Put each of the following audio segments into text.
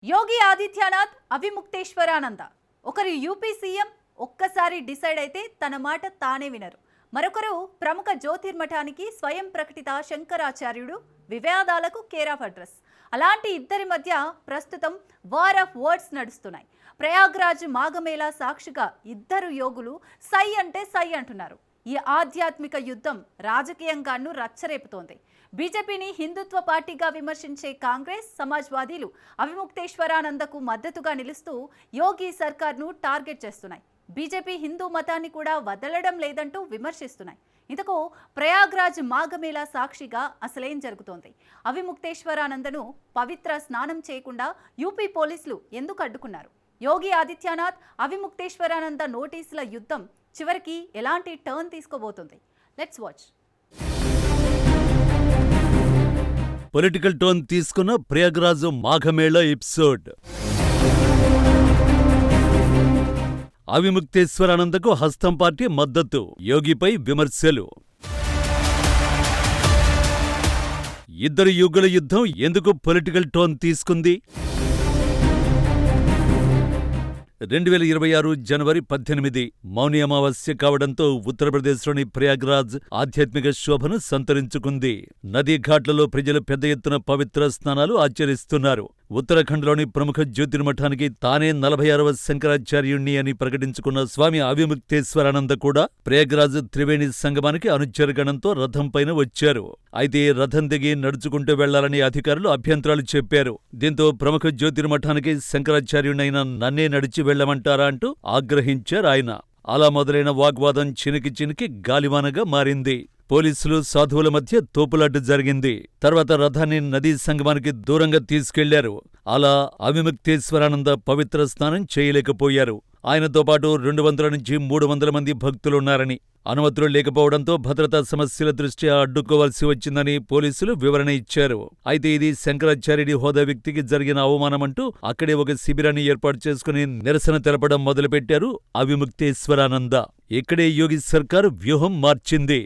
యోగి ఆదిత్యనాథ్ అవిముక్తేశ్వరానంద ఒకరు UP CM ఒక్కసారి decide అయితే తన మాట తానే వినరు. మరొకరు ప్రముఖ జ్యోతిర్మఠానికి స్వయం ప్రకటిత శంకరాచార్యుడు వివాదాలకు కేర్ ఆఫ్ అడ్రస్. అలాంటి ఇద్దరి మధ్య ప్రస్తుతం వార్ ఆఫ్ వర్డ్స్ నడుస్తున్నాయి. ప్రయాగ్రాజ్ మాఘమేళా సాక్షిగా ఇద్దరు యోగులు సై అంటే సై అంటున్నారు. ఈ ఆధ్యాత్మిక యుద్ధం రాజకీయంగాను రచ్చరేపుతోంది. బీజేపీని హిందుత్వ పార్టీగా విమర్శించే కాంగ్రెస్, సమాజ్వాదీలు అవిముక్తేశ్వరానందకు మద్దతుగా నిలుస్తూ యోగి సర్కార్ను టార్గెట్ చేస్తున్నాయి. బీజేపీ హిందూ మతాన్ని కూడా వదలడం లేదంటూ విమర్శిస్తున్నాయి. ఇంతకు ప్రయాగ్రాజ్ మాఘమేళా సాక్షిగా అసలేం జరుగుతోంది? అవిముక్తేశ్వరానందను పవిత్ర స్నానం చేయకుండా యూపీ పోలీసులు ఎందుకు అడ్డుకున్నారు? యోగి ఆదిత్యనాథ్ అవిముక్తేశ్వరానంద నోటీసుల యుద్ధం చివరికి ఎలాంటి టర్న్ తీసుకోబోతుంది? Let's watch. పొలిటికల్ టోన్ తీసుకున్న ప్రయాగ్రాజ్ మాఘమేళా ఎపిసోడ్. అవిముక్తేశ్వరానందకు హస్తం పార్టీ మద్దతు, యోగిపై విమర్శలు. ఇద్దరు యుగుల యుద్ధం ఎందుకు పొలిటికల్ టోన్ తీసుకుంది? 2026 జనవరి 18 మౌని అమావాస్య కావడంతో ఉత్తరప్రదేశ్లోని ప్రయాగ్రాజ్ ఆధ్యాత్మిక శోభను సంతరించుకుంది. నదీ ఘాట్లలో ప్రజలు పెద్ద ఎత్తున పవిత్ర స్నానాలు ఆచరిస్తున్నారు. ఉత్తరాఖండ్లోని ప్రముఖ జ్యోతిర్మఠానికి తానే 46వ శంకరాచార్యుణ్ణి అని ప్రకటించుకున్న స్వామి అవిముక్తేశ్వరానంద కూడా ప్రయాగ్రాజ్ త్రివేణి సంగమానికి అనుచరగణంతో రథం పైన వచ్చారు. అయితే రథం దిగి నడుచుకుంటూ వెళ్లాలని అధికారులు అభ్యంతరాలు చెప్పారు. దీంతో ప్రముఖ జ్యోతిర్మఠానికి శంకరాచార్యుణ్ణైన నన్నే నడిచి వెళ్లమంటారా అంటూ ఆగ్రహించారు ఆయన. అలా మొదలైన వాగ్వాదం చినికి గాలివానగా మారింది. పోలీసులు, సాధువుల మధ్య తోపులాట జరిగింది. తర్వాత రథాన్ని నదీ సంగమానికి దూరంగా తీసుకెళ్లారు. అలా అవిముక్తేశ్వరానంద పవిత్ర స్నానం చేయలేకపోయారు. ఆయనతో పాటు 200 నుంచి 300 మంది భక్తులున్నారని, అనుమతులు లేకపోవడంతో భద్రతా సమస్యల దృష్ట్యా అడ్డుకోవాల్సి వచ్చిందని పోలీసులు వివరణ ఇచ్చారు. అయితే ఇది శంకరాచార్యుడి హోదా వ్యక్తికి జరిగిన అవమానమంటూ అక్కడే ఒక శిబిరాన్ని ఏర్పాటు చేసుకుని నిరసన తెలపడం మొదలుపెట్టారు అవిముక్తేశ్వరానంద. ఇక్కడే యోగి సర్కారు వ్యూహం మార్చింది.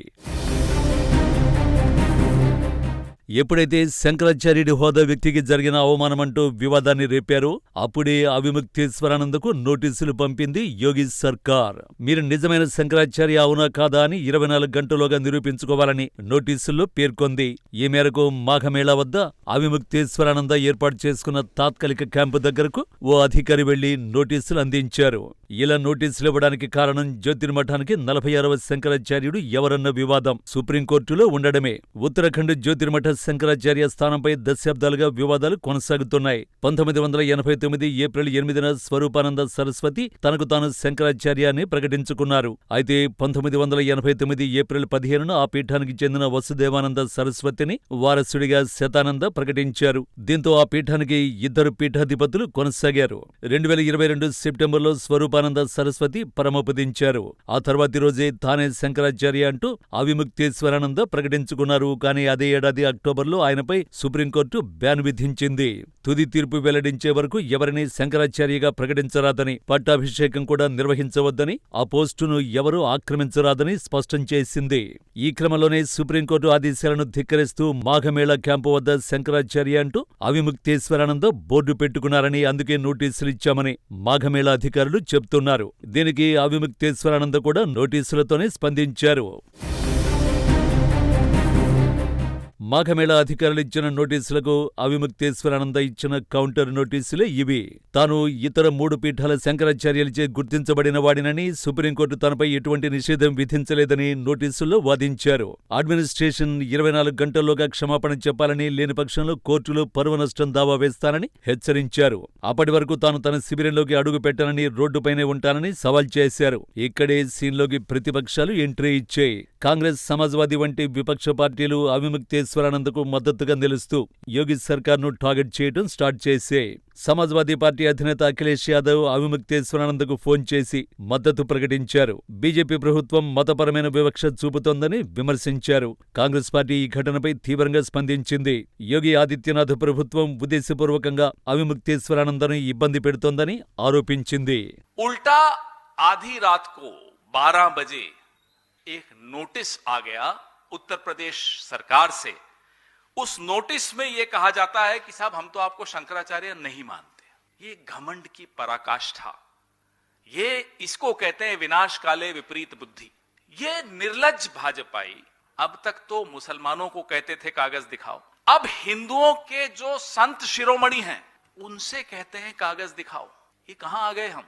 ఎప్పుడైతే శంకరాచార్యుడి హోదా వ్యక్తికి జరిగిన అవమానమంటూ వివాదాన్ని రేపారో అప్పుడే అవిముక్తేశ్వరానందకు నోటీసులు పంపింది యోగి సర్కార్. మీరు నిజమైన శంకరాచార్య అవునా కాదా అని 24 గంటల్లోగా నిరూపించుకోవాలని నోటీసుల్లో పేర్కొంది. ఈ మేరకు మాఘమేళా వద్ద అవిముక్తేశ్వరానంద ఏర్పాటు చేసుకున్న తాత్కాలిక క్యాంపు దగ్గరకు ఓ అధికారి వెళ్లి నోటీసులు అందించారు. ఇలా నోటీసులు ఇవ్వడానికి కారణం జ్యోతిర్మఠానికి 46వ శంకరాచార్యుడు ఎవరన్న వివాదం సుప్రీంకోర్టులో ఉండడమే. ఉత్తరాఖండ్ జ్యోతిర్మఠ శంకరాచార్య స్థానంపై దశాబ్దాలుగా వివాదాలు కొనసాగుతున్నాయి. 1989 ఏప్రిల్ 8న స్వరూపానంద సరస్వతి తనకు తాను శంకరాచార్య అని ప్రకటించుకున్నారు. అయితే 1989 ఏప్రిల్ 15న ఆ పీఠానికి చెందిన వసుదేవానంద సరస్వతిని వారసుడిగా శతానంద ప్రకటించారు. దీంతో ఆ పీఠానికి ఇద్దరు పీఠాధిపతులు కొనసాగారు. 2022 సెప్టెంబర్లో స్వరూపానంద సరస్వతి పరమపదించారు. ఆ తర్వాతి రోజే తానే శంకరాచార్య అంటూ అవిముక్తేశ్వరానంద ప్రకటించుకున్నారు. కానీ అదే ఏడాది అక్టోబర్లో ఆయనపై సుప్రీంకోర్టు బ్యాన్ విధించింది. తుది తీర్పు వెల్లడించే వరకు ఎవరిని శంకరాచార్యగా ప్రకటించరాదని, పట్టాభిషేకం కూడా నిర్వహించవద్దని, ఆ పోస్టును ఎవరూ ఆక్రమించరాదని స్పష్టం చేసింది. ఈ క్రమంలోనే సుప్రీంకోర్టు ఆదేశాలను ధిక్కరిస్తూ మాఘమేళా క్యాంపు వద్ద శంకరాచార్య అంటూ అవిముక్తేశ్వరానంద బోర్డు పెట్టుకున్నారని, అందుకే నోటీసులిచ్చామని మాఘమేళా అధికారులు చెప్తున్నారు. దీనికి అవిముక్తేశ్వరానంద కూడా నోటీసులతోనే స్పందించారు. మాఘమేళా అధికారులు ఇచ్చిన నోటీసులకు అవిముక్తేశ్వరానంద ఇచ్చిన కౌంటర్ నోటీసులే ఇవి. తాను ఇతర 3 పీఠాల శంకరాచార్యులచే గుర్తించబడిన వాడినని, సుప్రీంకోర్టు తనపై ఎటువంటి నిషేధం విధించలేదని నోటీసుల్లో వాదించారు. అడ్మినిస్ట్రేషన్ 24 గంటల్లోగా క్షమాపణ చెప్పాలని, లేని పక్షంలో కోర్టులో పరువు నష్టం దావా వేస్తానని హెచ్చరించారు. అప్పటి వరకు తాను తన శిబిరంలోకి అడుగు పెట్టనని, రోడ్డుపైనే ఉంటానని సవాల్ చేశారు. ఇక్కడే సీన్లోకి ప్రతిపక్షాలు ఎంట్రీ ఇచ్చాయి. కాంగ్రెస్, సమాజ్వాదీ వంటి విపక్ష పార్టీలు అవిముక్తేశ్వరానందకు మద్దతుగా నిలుస్తూ యోగి సర్కార్ను టార్గెట్ చేయడం స్టార్ట్ చేశాయి. సమాజ్వాదీ పార్టీ అధినేత అఖిలేష్ యాదవ్ అవిముక్తేశ్వరానందకు ఫోన్ చేసి మద్దతు ప్రకటించారు. బీజేపీ ప్రభుత్వం మతపరమైన వివక్ష చూపుతోందని విమర్శించారు. కాంగ్రెస్ పార్టీ ఈ ఘటనపై తీవ్రంగా స్పందించింది. యోగి ఆదిత్యనాథ్ ప్రభుత్వం ఉద్దేశపూర్వకంగా అవిముక్తేశ్వరానందను ఇబ్బంది పెడుతోందని ఆరోపించింది. उल्टा आधी रात को 12 बजे एक नोटिस आ गया उत्तर प्रदेश सरकार से। उस नोटिस में यह कहा जाता है कि साहब हम तो आपको शंकराचार्य नहीं मानते, ये घमंड की पराकाष्ठा, ये इसको कहते हैं विनाश काले विपरीत बुद्धि। ये निर्लज्ज भाजपाई अब तक तो मुसलमानों को कहते थे कागज दिखाओ, अब हिंदुओं के जो संत शिरोमणि हैं उनसे कहते हैं कागज दिखाओ। ये कहां आ गए हम?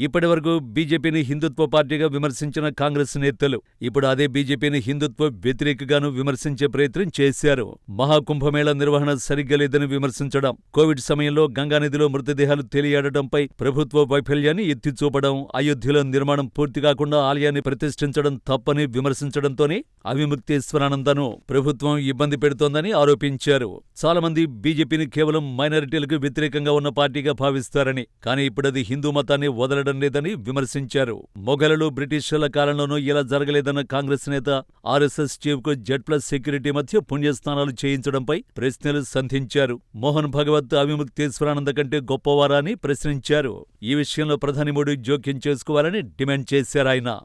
ఇప్పటి వరకు బీజేపీని హిందుత్వ పార్టీగా విమర్శించిన కాంగ్రెస్ నేతలు ఇప్పుడు అదే బీజేపీని హిందుత్వ వ్యతిరేకగాను విమర్శించే ప్రయత్నం చేశారు. మహాకుంభమేళా నిర్వహణ సరిగ్గా లేదని విమర్శించడం, కోవిడ్ సమయంలో గంగానదిలో మృతదేహాలు తేలియాడటంపై ప్రభుత్వ వైఫల్యాన్ని ఎత్తిచూపడం, అయోధ్యలో నిర్మాణం పూర్తి కాకుండా ఆలయాన్ని ప్రతిష్ఠించడం తప్పని విమర్శించడంతోనే అవిముక్తేశ్వరానందను ప్రభుత్వం ఇబ్బంది పెడుతోందని ఆరోపించారు. చాలా మంది బీజేపీని కేవలం మైనారిటీలకు వ్యతిరేకంగా ఉన్న పార్టీగా భావిస్తారని, కానీ ఇప్పుడది హిందూ మతాన్ని వదలడం లేదని విమర్శించారు. మొఘలులు, బ్రిటిషర్ల కాలంలోనూ ఇలా జరగలేదన్న కాంగ్రెస్ నేత ఆర్ఎస్ఎస్ చీఫ్ కు Z+ సెక్యూరిటీ మధ్య పుణ్యస్నానాలు చేయించడంపై ప్రశ్నలు సంధించారు. మోహన్ భగవత్ అవిముక్తేశ్వరానంద కంటే గొప్పవారా అని ప్రశ్నించారు. ఈ విషయంలో ప్రధాని మోడీ జోక్యం చేసుకోవాలని డిమాండ్ చేశారాయన.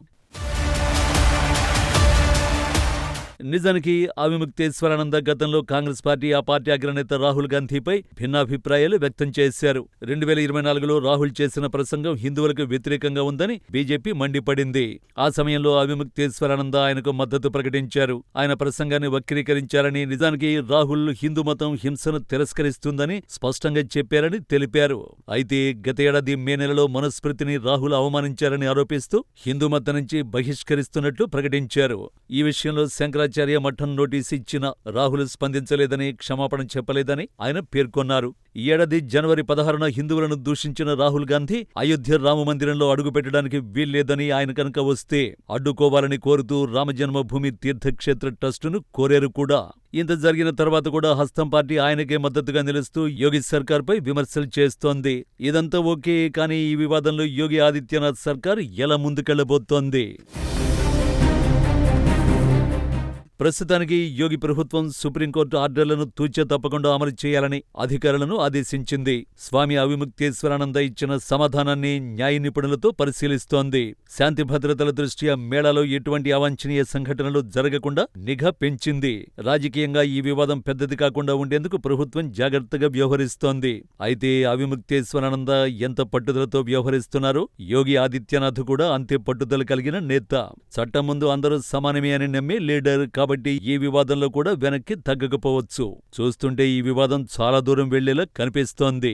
నిజానికి అవిముక్తేశ్వరానంద గతంలో కాంగ్రెస్ పార్టీ, ఆ పార్టీ అగ్రనేత రాహుల్ గాంధీపై భిన్నాభిప్రాయాలు వ్యక్తం చేశారు. 2024లో రాహుల్ చేసిన ప్రసంగం హిందువులకు వ్యతిరేకంగా ఉందని బీజేపీ మండిపడింది. ఆ సమయంలో అవిముక్తేశ్వరానంద ఆయనకు మద్దతు ప్రకటించారు. ఆయన ప్రసంగాన్ని వక్రీకరించారని, నిజానికి రాహుల్ హిందూ మతం హింసను తిరస్కరిస్తుందని స్పష్టంగా చెప్పారని తెలిపారు. అయితే గత ఏడాది మే నెలలో మనుస్మృతిని రాహుల్ అవమానించారని ఆరోపిస్తూ హిందూ మతం నుంచి బహిష్కరిస్తున్నట్లు ప్రకటించారు. ఈ విషయంలో శంకరాచార్య మఠం నోటీసు ఇచ్చిన రాహుల్ స్పందించలేదని, క్షమాపణ చెప్పలేదని ఆయన పేర్కొన్నారు. ఈ ఏడాది జనవరి 16న హిందువులను దూషించిన రాహుల్ గాంధీ అయోధ్య రామమందిరంలో అడుగుపెట్టడానికి వీల్లేదని, ఆయన కనుక వస్తే అడ్డుకోవాలని కోరుతూ రామజన్మభూమి తీర్థక్షేత్ర ట్రస్టును కోరారు కూడా. ఇంత జరిగిన తర్వాత కూడా హస్తం పార్టీ ఆయనకే మద్దతుగా నిలుస్తూ యోగి సర్కార్పై విమర్శలు చేస్తోంది. ఇదంతా ఓకే, కానీ ఈ వివాదంలో యోగి ఆదిత్యనాథ్ సర్కార్ ఎలా ముందుకెళ్లబోతోంది? ప్రస్తుతానికి యోగి ప్రభుత్వం సుప్రీంకోర్టు ఆర్డర్లను తూచా తప్పకుండా అమలు చేయాలని అధికారులను ఆదేశించింది. స్వామి అవిముక్తేశ్వరానంద ఇచ్చిన సమాధానాన్ని న్యాయ నిపుణులతో పరిశీలిస్తోంది. శాంతి భద్రతల దృష్ట్యా మేళాలో ఎటువంటి అవాంఛనీయ సంఘటనలు జరగకుండా నిఘా పెంచింది. రాజకీయంగా ఈ వివాదం పెద్దది కాకుండా ఉండేందుకు ప్రభుత్వం జాగ్రత్తగా వ్యవహరిస్తోంది. అయితే అవిముక్తేశ్వరానంద ఎంత పట్టుదలతో వ్యవహరిస్తున్నారో యోగి ఆదిత్యనాథ్ కూడా అంతే పట్టుదల కలిగిన నేత. చట్టం ముందు అందరూ సమానమే అని నమ్మే లీడర్ కాబట్టి ఈ వివాదంలో కూడా వెనక్కి తగ్గకపోవచ్చు. చూస్తుంటే ఈ వివాదం చాలా దూరం వెళ్లేలా కనిపిస్తోంది.